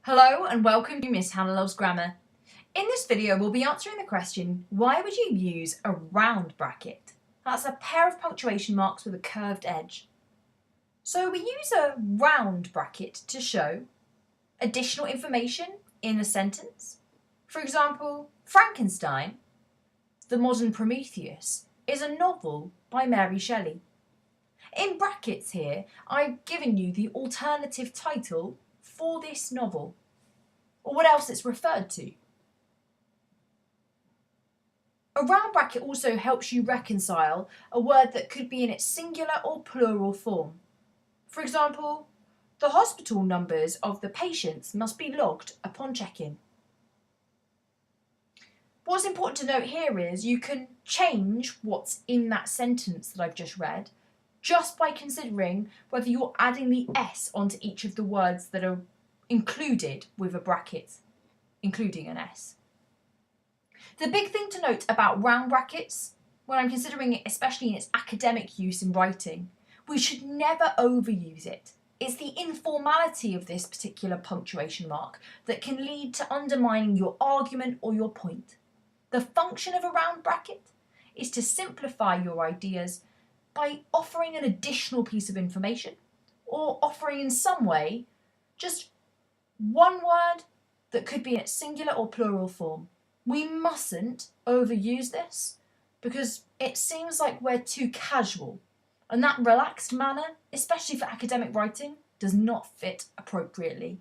Hello and welcome to Miss Hannah Loves Grammar. In this video we'll be answering the question, why would you use a round bracket? That's a pair of punctuation marks with a curved edge. So we use a round bracket to show additional information in a sentence. For example, Frankenstein, the Modern Prometheus, is a novel by Mary Shelley. In brackets here, I've given you the alternative title for this novel, or what else it's referred to. A round bracket also helps you reconcile a word that could be in its singular or plural form. For example, the hospital numbers of the patients must be logged upon check-in. What's important to note here is you can change what's in that sentence that I've just read just by considering whether you're adding the S onto each of the words that are included with a bracket, including an S. The big thing to note about round brackets, when I'm considering it especially in its academic use in writing, we should never overuse it. It's the informality of this particular punctuation mark that can lead to undermining your argument or your point. The function of a round bracket is to simplify your ideas by offering an additional piece of information or offering in some way just one word that could be in its singular or plural form. We mustn't overuse this because it seems like we're too casual, and that relaxed manner, especially for academic writing, does not fit appropriately.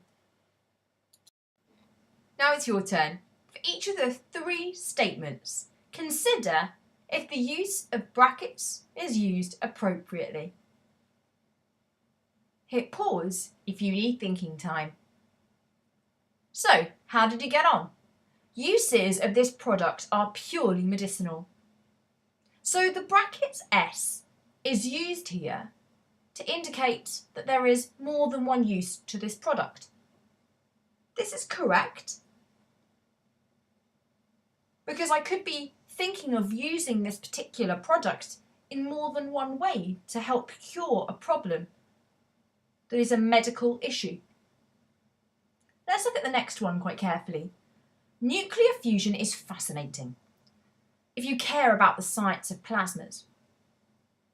Now it's your turn. For each of the three statements, consider if the use of brackets is used appropriately. Hit pause if you need thinking time. So, how did you get on? Uses of this product are purely medicinal. So the bracket S is used here to indicate that there is more than one use to this product. This is correct because I could be thinking of using this particular product in more than one way to help cure a problem that is a medical issue. Let's look at the next one quite carefully. Nuclear fusion is fascinating if you care about the science of plasmas.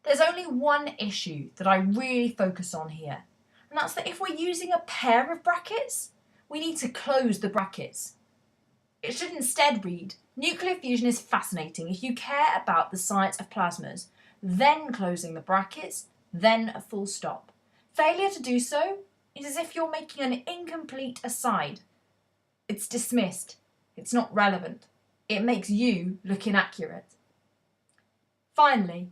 There's only one issue that I really focus on here, and that's that if we're using a pair of brackets, we need to close the brackets. It should instead read, nuclear fusion is fascinating if you care about the science of plasmas, then closing the brackets, then a full stop. Failure to do so is as if you're making an incomplete aside. It's dismissed. It's not relevant. It makes you look inaccurate. Finally,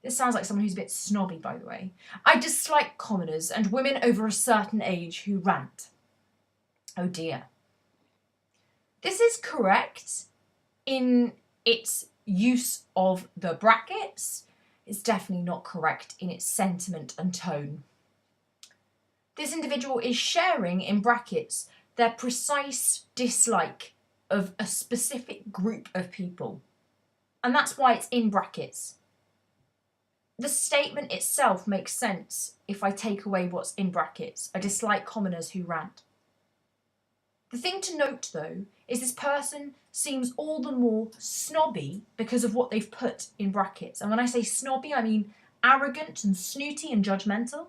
this sounds like someone who's a bit snobby, by the way. I dislike commoners and women over a certain age who rant. Oh dear. This is correct in its use of the brackets. It's definitely not correct in its sentiment and tone. This individual is sharing in brackets their precise dislike of a specific group of people, and that's why it's in brackets. The statement itself makes sense if I take away what's in brackets. I dislike commoners who rant. The thing to note though is this person seems all the more snobby because of what they've put in brackets, and when I say snobby I mean arrogant and snooty and judgmental.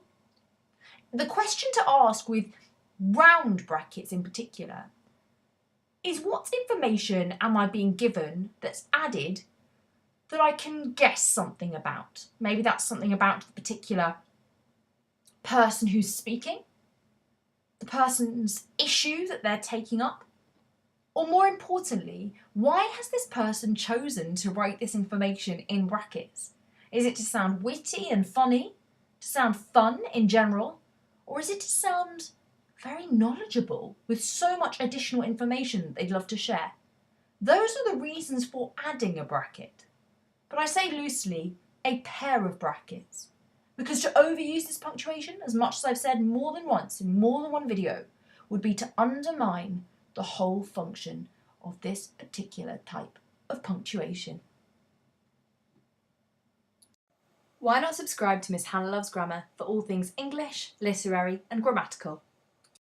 The question to ask with round brackets in particular is, what information am I being given that's added that I can guess something about? Maybe that's something about the particular person who's speaking, the person's issue that they're taking up, or more importantly, why has this person chosen to write this information in brackets? Is it to sound witty and funny, to sound fun in general, or is it to sound very knowledgeable with so much additional information that they'd love to share? Those are the reasons for adding a bracket. But I say loosely, a pair of brackets. Because to overuse this punctuation, as much as I've said more than once in more than one video, would be to undermine the whole function of this particular type of punctuation. Why not subscribe to Miss Hannah Loves Grammar for all things English, literary and grammatical?